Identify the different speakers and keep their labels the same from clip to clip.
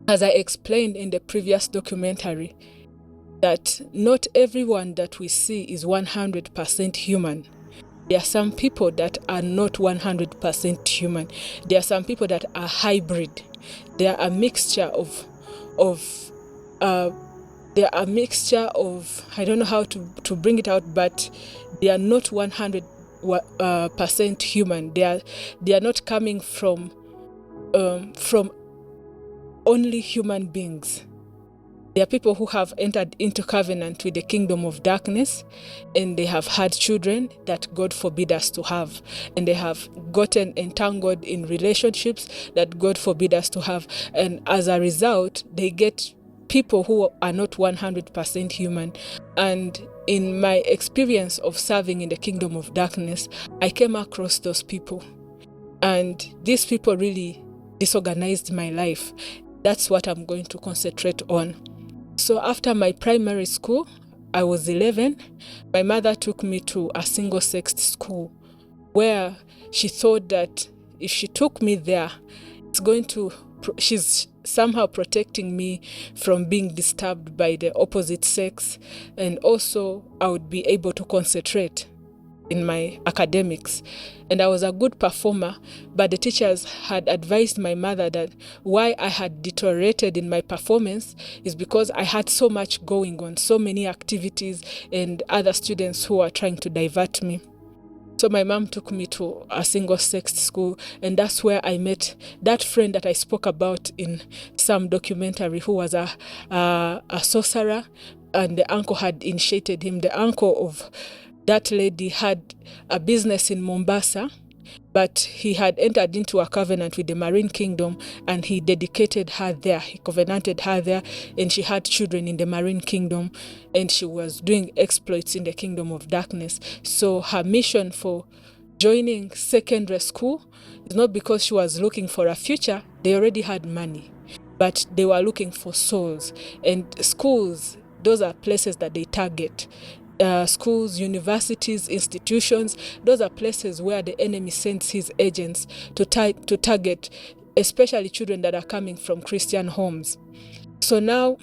Speaker 1: as I explained in the previous documentary, that not everyone that we see is 100% human. There are some people that are not 100% human. There are some people that are hybrid. They are a mixture of they are a mixture of, I don't know how to bring it out, but they are not 100% human. They are not coming from only human beings. There are people who have entered into covenant with the kingdom of darkness, and they have had children that God forbid us to have. And they have gotten entangled in relationships that God forbid us to have. And as a result, they get people who are not 100% human. And in my experience of serving in the kingdom of darkness, I came across those people. And these people really disorganized my life. That's what I'm going to concentrate on. So after my primary school, I was 11, my mother took me to a single-sex school where she thought that if she took me there, she's somehow protecting me from being disturbed by the opposite sex, and also I would be able to concentrate in my academics. And I was a good performer, but the teachers had advised my mother that why I had deteriorated in my performance is because I had so much going on, so many activities and other students who were trying to divert me. So my mom took me to a single-sex school, and that's where I met that friend that I spoke about in some documentary, who was a sorcerer, and the uncle had initiated him. The uncle of that lady had a business in Mombasa, but he had entered into a covenant with the Marine Kingdom, and he dedicated her there. He covenanted her there, and she had children in the Marine Kingdom, and she was doing exploits in the kingdom of darkness. So her mission for joining secondary school is not because she was looking for a future. They already had money, but they were looking for souls. And schools, those are places that they target. Schools, universities, institutions, those are places where the enemy sends his agents to target, especially children that are coming from Christian homes. So now...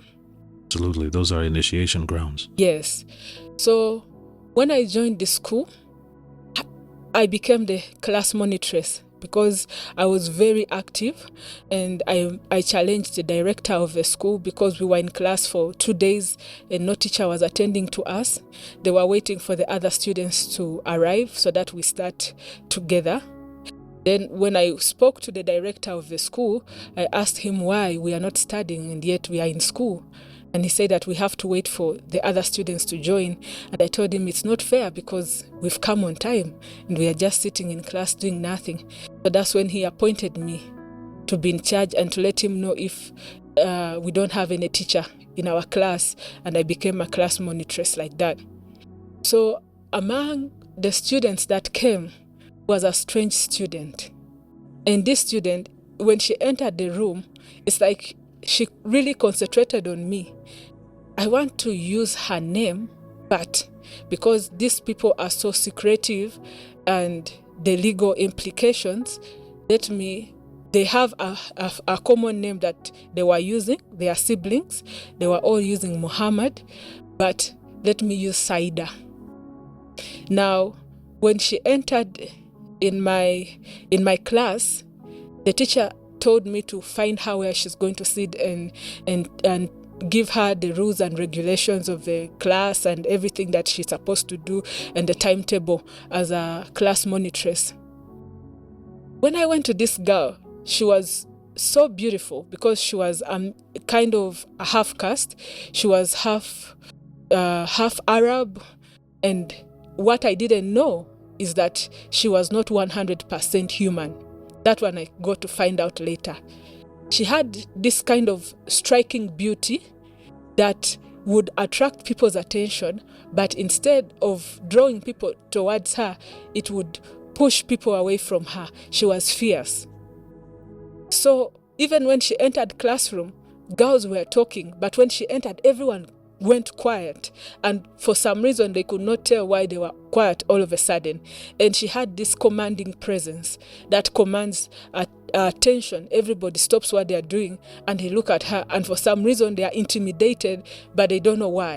Speaker 2: Absolutely, those are initiation grounds.
Speaker 1: Yes. So when I joined the school, I became the class monitress because I was very active, and I challenged the director of the school because we were in class for 2 days and no teacher was attending to us. They were waiting for the other students to arrive so that we start together. Then when I spoke to the director of the school, I asked him why we are not studying and yet we are in school. And he said that we have to wait for the other students to join. And I told him it's not fair because we've come on time and we are just sitting in class doing nothing. So that's when he appointed me to be in charge and to let him know if we don't have any teacher in our class. And I became a class monitress like that. So among the students that came was a strange student. And this student, when she entered the room, it's like she really concentrated on me. I want to use her name, but because these people are so secretive and the legal implications, they have a common name that they were using. They are siblings. They were all using Muhammad, but let me use Saida. Now, when she entered in my class, the teacher told me to find her where she's going to sit and give her the rules and regulations of the class and everything that she's supposed to do and the timetable as a class monitress. When I went to this girl, she was so beautiful because she was kind of a half caste. She was half Arab, and what I didn't know is that she was not 100% human. That one I got to find out later. She had this kind of striking beauty that would attract people's attention, but instead of drawing people towards her, it would push people away from her. She was fierce. So even when she entered classroom, girls were talking, but when she entered, everyone went quiet, and for some reason they could not tell why they were quiet all of a sudden. And she had this commanding presence that commands attention. Everybody stops what they are doing and they look at her, and for some reason they are intimidated, but they don't know why.